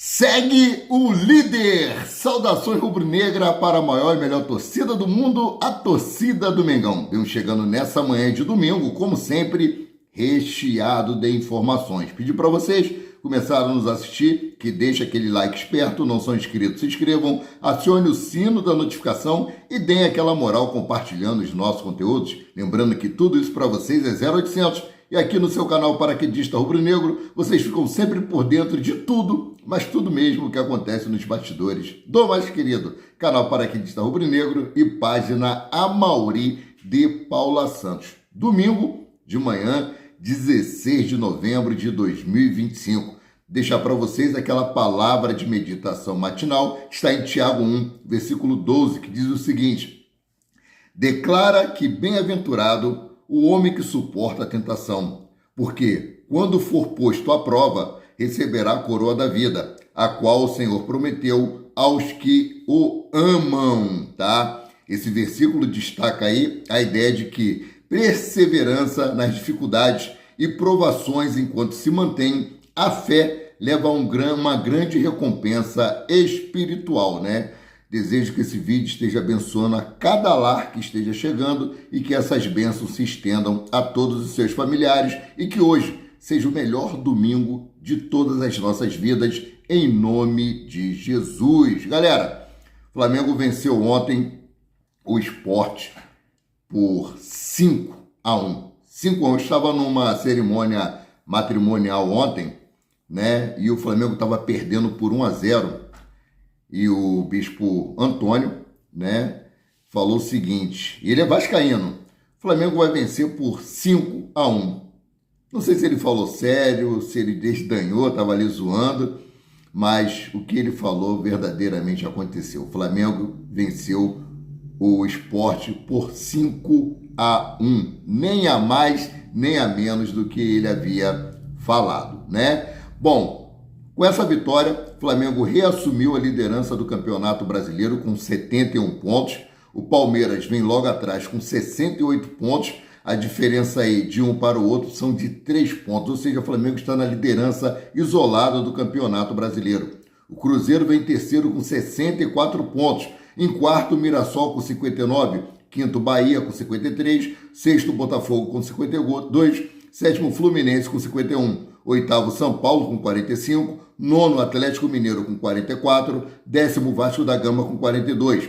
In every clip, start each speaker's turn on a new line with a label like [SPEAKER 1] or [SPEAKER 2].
[SPEAKER 1] Segue o líder! Saudações rubro-negra para a maior e melhor torcida do mundo, a torcida do Mengão. Venho chegando nessa manhã de domingo, como sempre, recheado de informações. Pedi para vocês começaram a nos assistir, que deixa aquele like esperto, não são inscritos, se inscrevam, acione o sino da notificação e deem aquela moral compartilhando os nossos conteúdos. Lembrando que tudo isso para vocês é 0800 e aqui no seu canal Paraquedista Rubro-Negro vocês ficam sempre por dentro de tudo, mas tudo mesmo que acontece nos bastidores do mais querido canal Paraquedista Rubro-Negro e página Amauri de Paula Santos. Domingo de manhã, 16 de novembro de 2025. Deixar para vocês aquela palavra de meditação matinal, está em Tiago 1, versículo 12, que diz o seguinte: declara que bem-aventurado o homem que suporta a tentação, porque, quando for posto à prova, receberá a coroa da vida, a qual o Senhor prometeu aos que o amam, tá? Esse versículo destaca aí a ideia de que perseverança nas dificuldades e provações enquanto se mantém, a fé leva a uma grande recompensa espiritual, né? Desejo que esse vídeo esteja abençoando a cada lar que esteja chegando e que essas bênçãos se estendam a todos os seus familiares e que hoje seja o melhor domingo de todas as nossas vidas, em nome de Jesus. Galera, o Flamengo venceu ontem o Sport por 5-1. 5-1. Eu estava numa cerimônia matrimonial ontem, né? E o Flamengo estava perdendo por 1-0. E o bispo Antônio, né, falou o seguinte, ele é vascaíno: o Flamengo vai vencer por 5-1. Não sei se ele falou sério, se ele desdenhou, estava ali zoando, mas o que ele falou verdadeiramente aconteceu. O Flamengo venceu o Sport por 5-1, nem a mais, nem a menos do que ele havia falado, né? Bom, com essa vitória, o Flamengo reassumiu a liderança do Campeonato Brasileiro com 71 pontos. O Palmeiras vem logo atrás com 68 pontos. A diferença aí de um para o outro são de 3 pontos, ou seja, o Flamengo está na liderança isolada do Campeonato Brasileiro. O Cruzeiro vem em terceiro com 64 pontos. Em quarto, o Mirassol com 59. Quinto, Bahia com 53. Sexto, Botafogo com 52. Sétimo, Fluminense com 51. Oitavo, São Paulo com 45. Nono, Atlético Mineiro com 44. Décimo, Vasco da Gama com 42.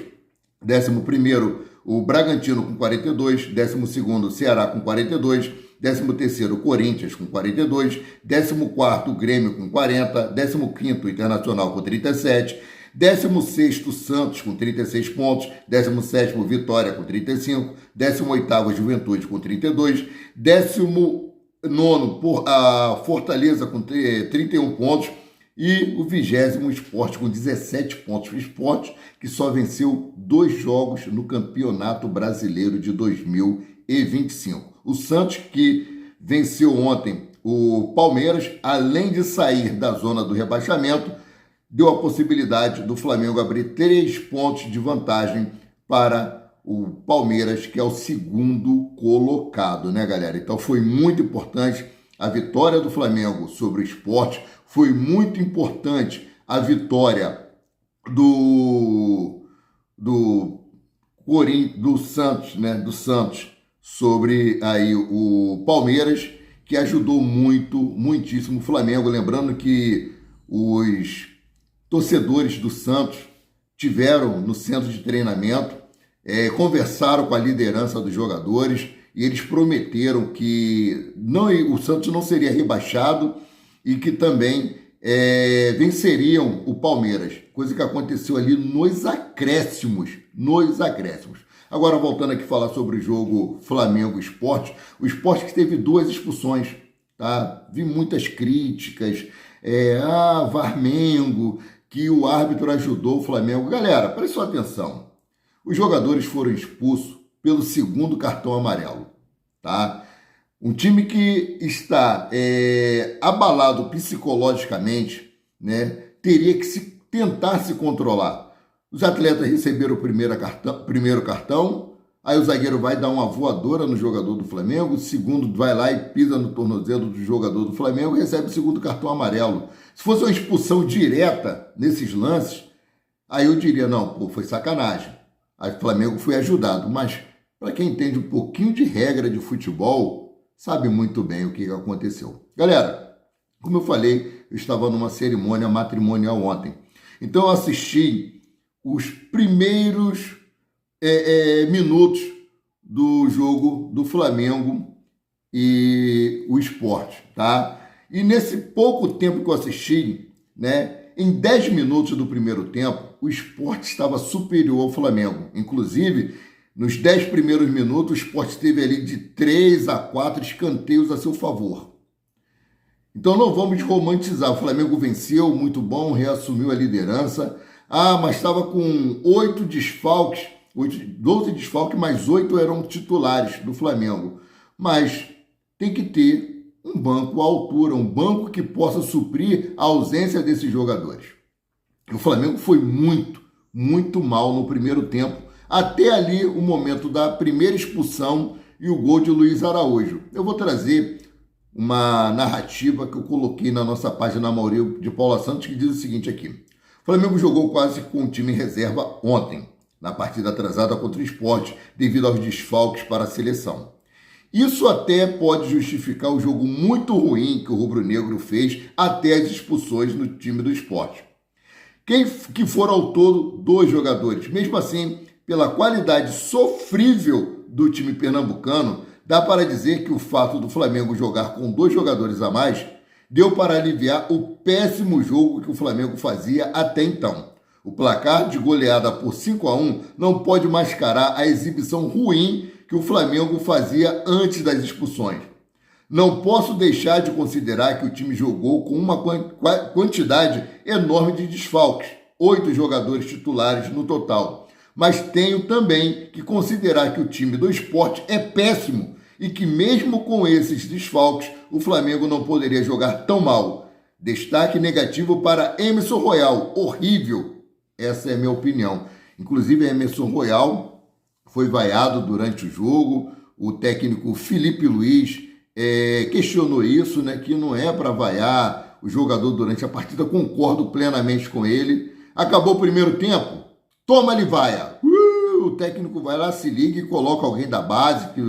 [SPEAKER 1] Décimo primeiro, o Bragantino com 42. Décimo segundo, Ceará com 42. Décimo terceiro, Corinthians com 42. Décimo quarto, Grêmio com 40. Décimo quinto, Internacional com 37. 16º, Santos com 36 pontos. 17º, Vitória com 35. 18º, Juventude com 32. 19º, a Fortaleza com 31 pontos. E o 20º, Sport com 17 pontos. O Sport que só venceu 2 jogos no Campeonato Brasileiro de 2025. O Santos, que venceu ontem o Palmeiras, além de sair da zona do rebaixamento, deu a possibilidade do Flamengo abrir 3 pontos de vantagem para o Palmeiras, que é o segundo colocado, né, galera? Então foi muito importante a vitória do Flamengo sobre o Sport, foi muito importante a vitória do Santos, né, do Santos sobre aí o Palmeiras, que ajudou muitíssimo o Flamengo. Lembrando que os torcedores do Santos tiveram no centro de treinamento, conversaram com a liderança dos jogadores e eles prometeram que o Santos não seria rebaixado e que também venceriam o Palmeiras, coisa que aconteceu ali nos acréscimos. Agora, voltando aqui a falar sobre o jogo Flamengo-Sport, o Sport que teve 2 expulsões, tá? Vi muitas críticas, Varmengo, que o árbitro ajudou o Flamengo. Galera, preste sua atenção. Os jogadores foram expulsos pelo 2º cartão amarelo, tá? Um time que está abalado psicologicamente, né, teria que tentar se controlar. Os atletas receberam o primeiro cartão, Aí o zagueiro vai dar uma voadora no jogador do Flamengo, o segundo vai lá e pisa no tornozelo do jogador do Flamengo e recebe o segundo cartão amarelo. Se fosse uma expulsão direta nesses lances, aí eu diria, não, pô, foi sacanagem. Aí o Flamengo foi ajudado, mas para quem entende um pouquinho de regra de futebol, sabe muito bem o que aconteceu. Galera, como eu falei, eu estava numa cerimônia matrimonial ontem. Então eu assisti os primeiros minutos do jogo do Flamengo e o Sport, tá? E nesse pouco tempo que eu assisti, né, em 10 minutos do primeiro tempo, o Sport estava superior ao Flamengo. Inclusive, nos 10 primeiros minutos, o Sport teve ali de 3 a 4 escanteios a seu favor. Então não vamos romantizar. O Flamengo venceu, muito bom, reassumiu a liderança. Ah, mas estava com 8 desfalques, 12 desfalques, mas 8 eram titulares do Flamengo. Mas tem que ter um banco à altura, um banco que possa suprir a ausência desses jogadores. O Flamengo foi muito mal no primeiro tempo, até ali o momento da primeira expulsão e o gol de Luiz Araújo. Eu vou trazer uma narrativa que eu coloquei na nossa página Maurício de Paula Santos, que diz o seguinte aqui. O Flamengo jogou quase com o time em reserva ontem, na partida atrasada contra o Sport, devido aos desfalques para a seleção. Isso até pode justificar o jogo muito ruim que o rubro-negro fez até as expulsões no time do Sport. Que foram ao todo 2 jogadores. Mesmo assim, pela qualidade sofrível do time pernambucano, dá para dizer que o fato do Flamengo jogar com 2 jogadores a mais deu para aliviar o péssimo jogo que o Flamengo fazia até então. O placar de goleada por 5-1 não pode mascarar a exibição ruim que o Flamengo fazia antes das expulsões. Não posso deixar de considerar que o time jogou com uma quantidade enorme de desfalques, 8 jogadores titulares no total. Mas tenho também que considerar que o time do Sport é péssimo e que mesmo com esses desfalques, o Flamengo não poderia jogar tão mal. Destaque negativo para Emerson Royal, horrível. Essa é a minha opinião. Inclusive, Emerson Royal foi vaiado durante o jogo. O técnico Felipe Luiz questionou isso, né, que não é para vaiar o jogador durante a partida. Concordo plenamente com ele. Acabou o primeiro tempo. Toma-lhe vaia. O técnico vai lá, se liga e coloca alguém da base, que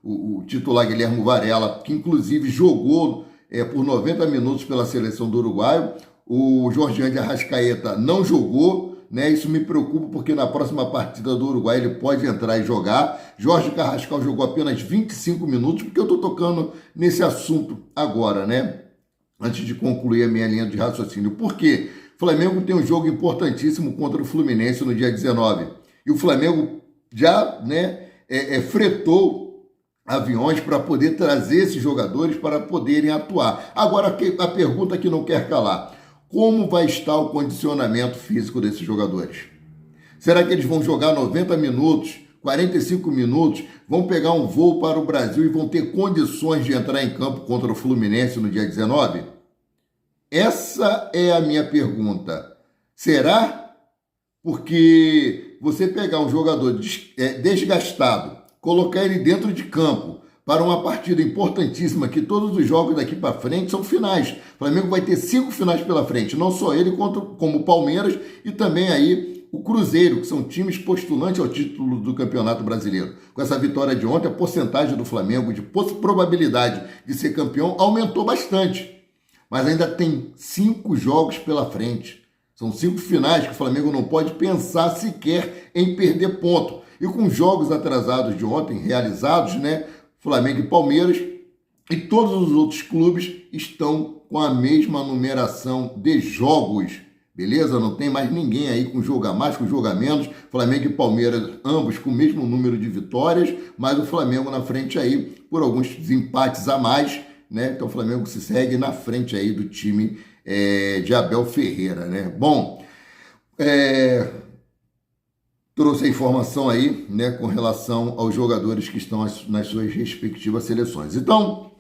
[SPEAKER 1] o titular Guilherme Varela, que inclusive jogou por 90 minutos pela seleção do Uruguai. O Jorge de Arrascaeta não jogou, né? Isso me preocupa porque na próxima partida do Uruguai ele pode entrar e jogar. Jorge Carrascal jogou apenas 25 minutos, porque eu estou tocando nesse assunto agora, né? Antes de concluir a minha linha de raciocínio. Por quê? O Flamengo tem um jogo importantíssimo contra o Fluminense no dia 19. E o Flamengo já, né, fretou aviões para poder trazer esses jogadores para poderem atuar. Agora, a pergunta que não quer calar. Como vai estar o condicionamento físico desses jogadores? Será que eles vão jogar 90 minutos, 45 minutos, vão pegar um voo para o Brasil e vão ter condições de entrar em campo contra o Fluminense no dia 19? Essa é a minha pergunta. Será? Porque você pegar um jogador desgastado, colocar ele dentro de campo para uma partida importantíssima, que todos os jogos daqui para frente são finais. O Flamengo vai ter 5 finais pela frente, não só ele, como o Palmeiras e também aí o Cruzeiro, que são times postulantes ao título do Campeonato Brasileiro. Com essa vitória de ontem, a porcentagem do Flamengo de probabilidade de ser campeão aumentou bastante. Mas ainda tem 5 jogos pela frente. São 5 finais que o Flamengo não pode pensar sequer em perder ponto. E com jogos atrasados de ontem, realizados, né? Flamengo e Palmeiras e todos os outros clubes estão com a mesma numeração de jogos. Beleza? Não tem mais ninguém aí com jogo a mais, com jogo a menos. Flamengo e Palmeiras, ambos com o mesmo número de vitórias, mas o Flamengo na frente aí por alguns empates a mais, né? Então o Flamengo se segue na frente aí do time de Abel Ferreira, né? Bom, trouxe a informação aí, né, com relação aos jogadores que estão nas suas respectivas seleções. Então,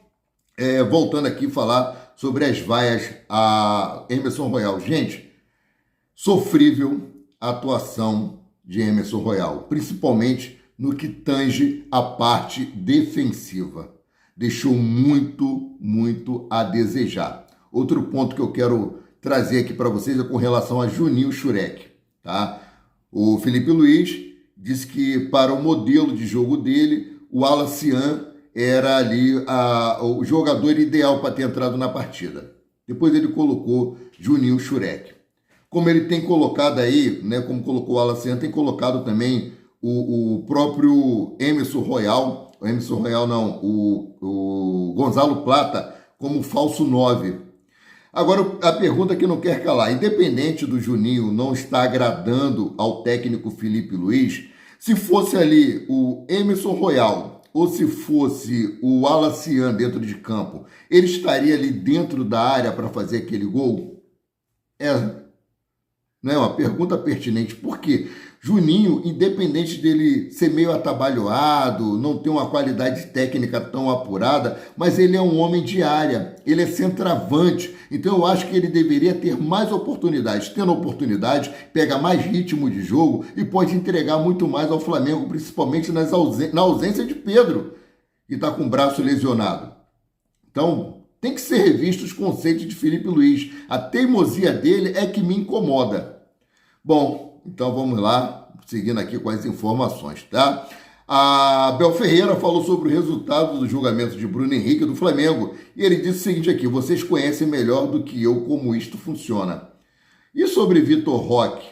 [SPEAKER 1] voltando aqui falar sobre as vaias a Emerson Royal. Gente, sofrível a atuação de Emerson Royal, principalmente no que tange a parte defensiva. Deixou muito a desejar. Outro ponto que eu quero trazer aqui para vocês é com relação a Juninho Schurek, tá? O Felipe Luiz disse que para o modelo de jogo dele, o Alacian era ali o jogador ideal para ter entrado na partida. Depois ele colocou Juninho Schurek. Como ele tem colocado aí, né, como colocou o Alacian, tem colocado também o próprio Emerson Royal, o Gonzalo Plata como falso 9. Agora, a pergunta que não quer calar, independente do Juninho não estar agradando ao técnico Felipe Luiz, se fosse ali o Emerson Royal ou se fosse o Alacian dentro de campo, ele estaria ali dentro da área para fazer aquele gol? Não é uma pergunta pertinente. Por quê? Juninho, independente dele ser meio atabalhoado, não ter uma qualidade técnica tão apurada, mas ele é um homem de área, ele é centroavante, então eu acho que ele deveria ter mais oportunidades. Tendo oportunidade, pega mais ritmo de jogo e pode entregar muito mais ao Flamengo, principalmente na ausência de Pedro, que está com o braço lesionado. Então, tem que ser revisto os conceitos de Felipe Luiz. A teimosia dele é que me incomoda. Bom, então vamos lá, seguindo aqui com as informações, tá? A Abel Ferreira falou sobre o resultado do julgamento de Bruno Henrique do Flamengo e ele disse o seguinte aqui: vocês conhecem melhor do que eu como isto funciona. E sobre Vitor Roque,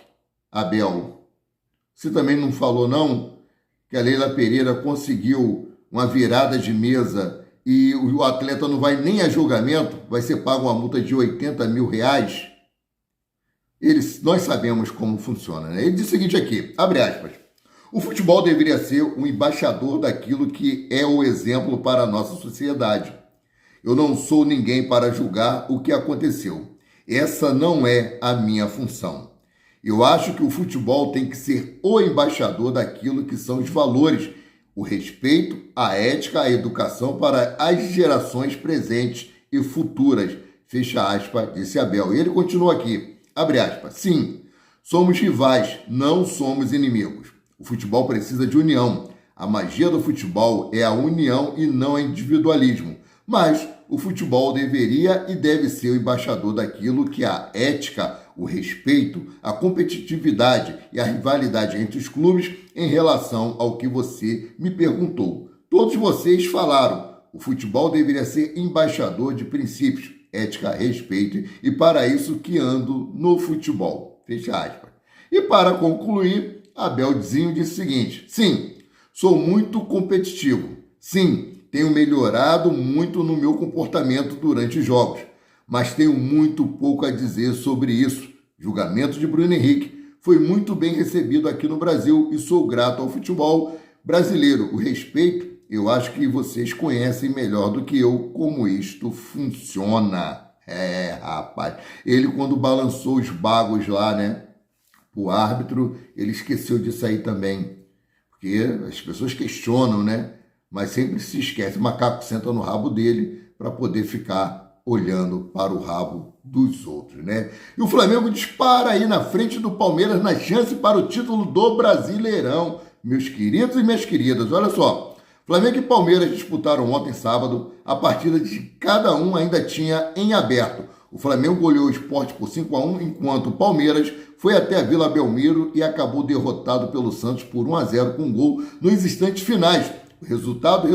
[SPEAKER 1] Abel? Você também não falou não que a Leila Pereira conseguiu uma virada de mesa e o atleta não vai nem a julgamento, vai ser pago uma multa de R$80 mil? Nós sabemos como funciona, né? Ele diz o seguinte aqui, abre aspas: o futebol deveria ser um embaixador daquilo que é o exemplo para a nossa sociedade. Eu não sou ninguém para julgar o que aconteceu. Essa não é a minha função. Eu acho que o futebol tem que ser o embaixador daquilo que são os valores, o respeito, a ética, a educação para as gerações presentes e futuras. Fecha aspas, disse Abel. E ele continua aqui. Abre aspas, sim, somos rivais, não somos inimigos. O futebol precisa de união. A magia do futebol é a união e não é individualismo. Mas o futebol deveria e deve ser o embaixador daquilo que a ética, o respeito, a competitividade e a rivalidade entre os clubes em relação ao que você me perguntou. Todos vocês falaram, o futebol deveria ser embaixador de princípios, ética, respeito, e para isso que ando no futebol. Fecha aspas. E para concluir, Abelzinho disse o seguinte: sim, sou muito competitivo. Sim, tenho melhorado muito no meu comportamento durante os jogos, mas tenho muito pouco a dizer sobre isso. Julgamento de Bruno Henrique foi muito bem recebido aqui no Brasil e sou grato ao futebol brasileiro. O respeito, eu acho que vocês conhecem melhor do que eu como isto funciona. Rapaz, ele quando balançou os bagos lá, né, o árbitro, ele esqueceu disso aí também. Porque as pessoas questionam, né, mas sempre se esquece. O macaco senta no rabo dele para poder ficar olhando para o rabo dos outros, né? E o Flamengo dispara aí na frente do Palmeiras na chance para o título do Brasileirão. Meus queridos e minhas queridas, olha só. Flamengo e Palmeiras disputaram ontem, sábado, a partida de cada um ainda tinha em aberto. O Flamengo goleou o Sport por 5-1, enquanto o Palmeiras foi até a Vila Belmiro e acabou derrotado pelo Santos por 1-0 com gol nos instantes finais. O resultado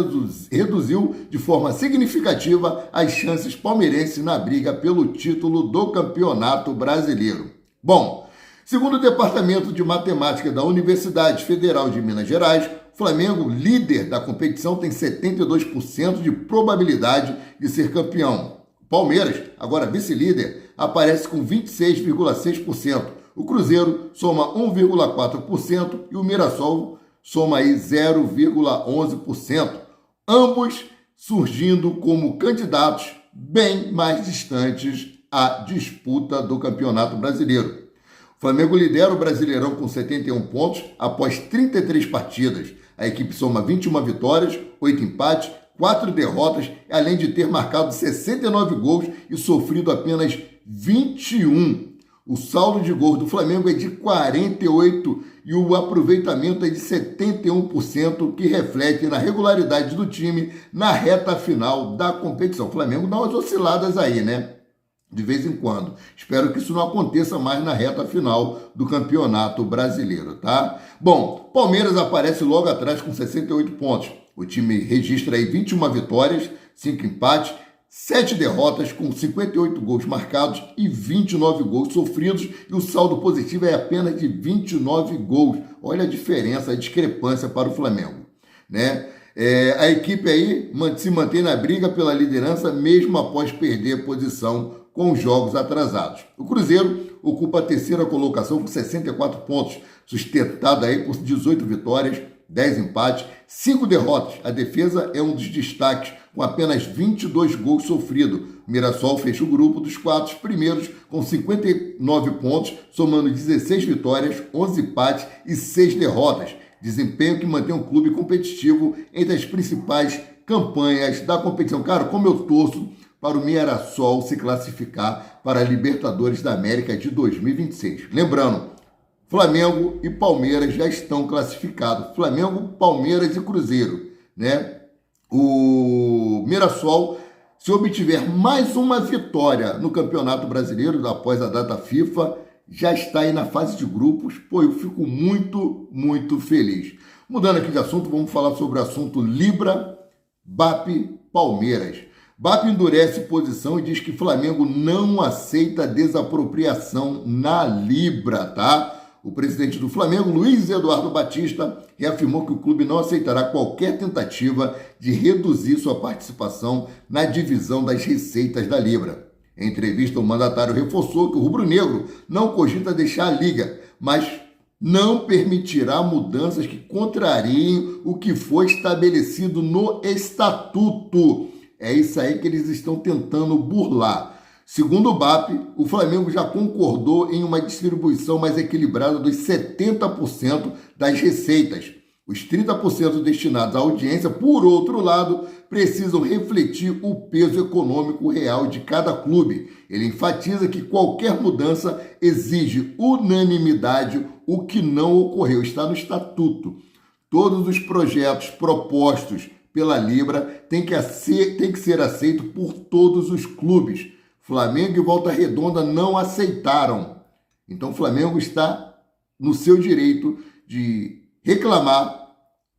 [SPEAKER 1] reduziu de forma significativa as chances palmeirenses na briga pelo título do Campeonato Brasileiro. Bom, segundo o Departamento de Matemática da Universidade Federal de Minas Gerais, Flamengo, líder da competição, tem 72% de probabilidade de ser campeão. Palmeiras, agora vice-líder, aparece com 26,6%. O Cruzeiro soma 1,4% e o Mirassol soma aí 0,11%. Ambos surgindo como candidatos bem mais distantes à disputa do Campeonato Brasileiro. O Flamengo lidera o Brasileirão com 71 pontos após 33 partidas. A equipe soma 21 vitórias, 8 empates, 4 derrotas, além de ter marcado 69 gols e sofrido apenas 21. O saldo de gols do Flamengo é de 48 e o aproveitamento é de 71%, que reflete na regularidade do time na reta final da competição. O Flamengo dá umas osciladas aí, né? De vez em quando. Espero que isso não aconteça mais na reta final do Campeonato Brasileiro, tá? Bom, Palmeiras aparece logo atrás com 68 pontos. O time registra aí 21 vitórias, 5 empates, 7 derrotas com 58 gols marcados e 29 gols sofridos, e o saldo positivo é apenas de 29 gols. Olha a diferença, a discrepância para o Flamengo, né? A equipe aí se mantém na briga pela liderança mesmo após perder posição com os jogos atrasados. O Cruzeiro ocupa a terceira colocação com 64 pontos, sustentado aí por 18 vitórias, 10 empates, 5 derrotas. A defesa é um dos destaques, com apenas 22 gols sofridos. O Mirassol fecha o grupo dos 4 primeiros com 59 pontos, somando 16 vitórias, 11 empates e 6 derrotas. Desempenho que mantém o clube competitivo entre as principais campanhas da competição. Cara, como eu torço para o Mirassol se classificar para a Libertadores da América de 2026. Lembrando, Flamengo e Palmeiras já estão classificados. Flamengo, Palmeiras e Cruzeiro, né? O Mirassol, se obtiver mais uma vitória no Campeonato Brasileiro após a data FIFA, já está aí na fase de grupos. Pô, eu fico muito, muito feliz. Mudando aqui de assunto, vamos falar sobre o assunto Libra, BAP, Palmeiras. BAP endurece posição e diz que Flamengo não aceita desapropriação na Libra, tá? O presidente do Flamengo, Luiz Eduardo Batista, reafirmou que o clube não aceitará qualquer tentativa de reduzir sua participação na divisão das receitas da Libra. Em entrevista, o mandatário reforçou que o rubro-negro não cogita deixar a liga, mas não permitirá mudanças que contrariem o que foi estabelecido no estatuto. É isso aí que eles estão tentando burlar. Segundo o BAP, o Flamengo já concordou em uma distribuição mais equilibrada dos 70% das receitas. Os 30% destinados à audiência, por outro lado, precisam refletir o peso econômico real de cada clube. Ele enfatiza que qualquer mudança exige unanimidade, o que não ocorreu. Está no estatuto. Todos os projetos propostos pela Libra têm que ser aceitos por todos os clubes. Flamengo e Volta Redonda não aceitaram. Então o Flamengo está no seu direito de reclamar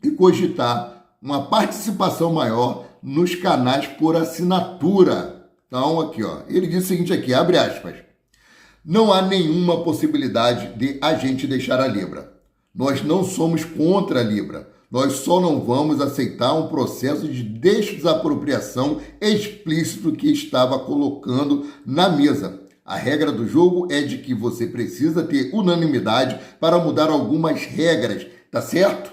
[SPEAKER 1] e cogitar uma participação maior nos canais por assinatura. Então aqui, ó, ele diz o seguinte aqui, abre aspas: não há nenhuma possibilidade de a gente deixar a Libra. Nós não somos contra a Libra. Nós só não vamos aceitar um processo de desapropriação explícito que estava colocando na mesa. A regra do jogo é de que você precisa ter unanimidade para mudar algumas regras, tá certo?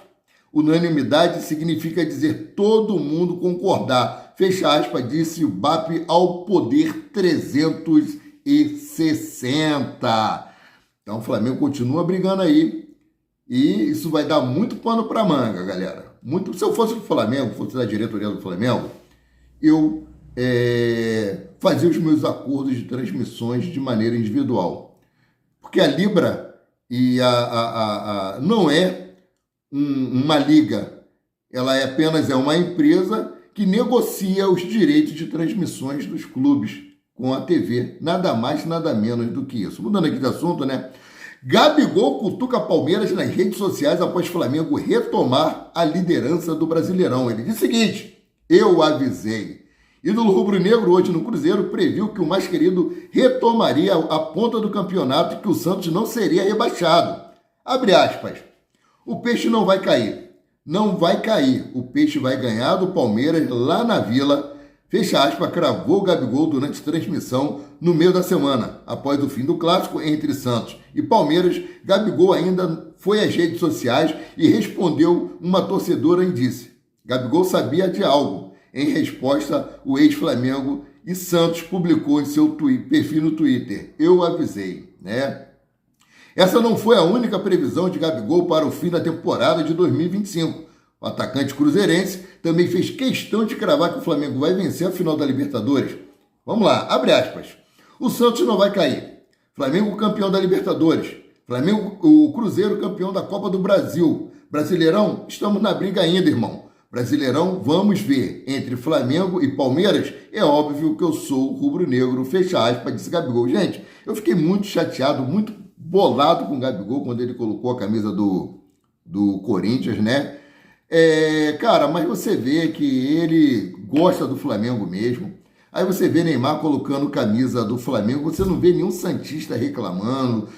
[SPEAKER 1] Unanimidade significa dizer todo mundo concordar. Fecha aspas, disse o BAP ao Poder 360. Então o Flamengo continua brigando aí. E isso vai dar muito pano para manga, galera. Muito. Se eu fosse do Flamengo, fosse da diretoria do Flamengo, eu fazia os meus acordos de transmissões de maneira individual. Porque a Libra não é uma liga. Ela apenas é uma empresa que negocia os direitos de transmissões dos clubes com a TV. Nada mais, nada menos do que isso. Mudando aqui de assunto, né? Gabigol cutuca Palmeiras nas redes sociais após Flamengo retomar a liderança do Brasileirão. Ele disse o seguinte: eu avisei. Ídolo rubro-negro hoje no Cruzeiro previu que o mais querido retomaria a ponta do campeonato e que o Santos não seria rebaixado. Abre aspas. O peixe não vai cair. Não vai cair. O peixe vai ganhar do Palmeiras lá na Vila. Fecha aspas, cravou o Gabigol durante a transmissão no meio da semana. Após o fim do clássico entre Santos e Palmeiras, Gabigol ainda foi às redes sociais e respondeu uma torcedora e disse: Gabigol sabia de algo. Em resposta, o ex-Flamengo e Santos publicou em seu perfil no Twitter: eu avisei, né? Essa não foi a única previsão de Gabigol para o fim da temporada de 2025. O atacante cruzeirense também fez questão de cravar que o Flamengo vai vencer a final da Libertadores. Vamos lá, abre aspas. O Santos não vai cair. Flamengo campeão da Libertadores. Flamengo, o Cruzeiro campeão da Copa do Brasil. Brasileirão, estamos na briga ainda, irmão. Brasileirão, vamos ver. Entre Flamengo e Palmeiras, é óbvio que eu sou rubro-negro, fecha aspas, disse Gabigol. Gente, eu fiquei muito chateado, muito bolado com o Gabigol quando ele colocou a camisa do Corinthians, né? Cara, mas você vê que ele gosta do Flamengo mesmo. Aí você vê Neymar colocando camisa do Flamengo, você não vê nenhum santista reclamando,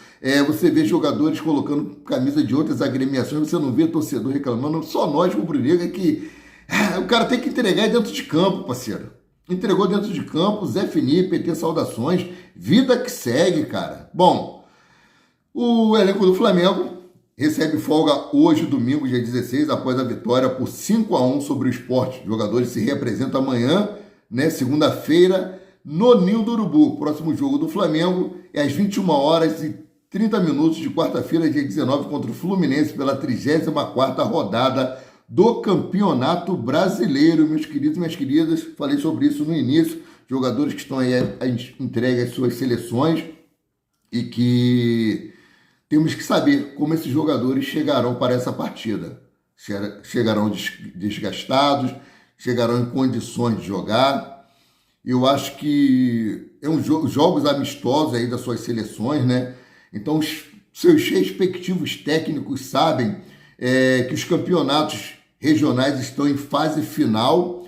[SPEAKER 1] você vê jogadores colocando camisa de outras agremiações, você não vê torcedor reclamando, só nós, rubro-negro, que o cara tem que entregar dentro de campo, parceiro. Entregou dentro de campo, Zé Felipe, PT, saudações, vida que segue, cara. Bom, o elenco do Flamengo recebe folga hoje, domingo, dia 16, após a vitória por 5-1 sobre o Sport. Os jogadores se representam amanhã, né, segunda-feira, no Ninho do Urubu. O próximo jogo do Flamengo é às 21h30 de quarta-feira, dia 19, contra o Fluminense, pela 34ª rodada do Campeonato Brasileiro. Meus queridos e minhas queridas, falei sobre isso no início, jogadores que estão aí entregues às suas seleções e que temos que saber como esses jogadores chegarão para essa partida. Chegarão desgastados, chegarão em condições de jogar. Eu acho que jogos amistosos aí das suas seleções, né? Então, os seus respectivos técnicos sabem que os campeonatos regionais estão em fase final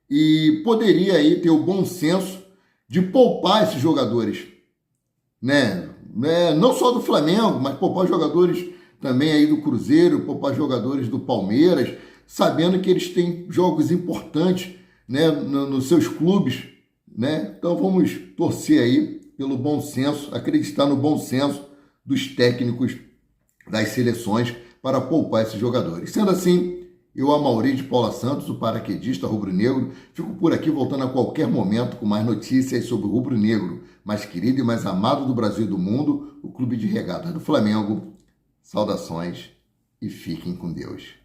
[SPEAKER 1] e poderia aí ter o bom senso de poupar esses jogadores, né? Não só do Flamengo, mas poupar jogadores também aí do Cruzeiro, poupar jogadores do Palmeiras, sabendo que eles têm jogos importantes, né, nos seus clubes, né? Então vamos torcer aí pelo bom senso, acreditar no bom senso dos técnicos das seleções para poupar esses jogadores. Sendo assim, eu, Amaury de Paula Santos, o paraquedista rubro-negro, fico por aqui voltando a qualquer momento com mais notícias sobre o rubro-negro, mais querido e mais amado do Brasil e do mundo, o Clube de Regatas do Flamengo. Saudações e fiquem com Deus.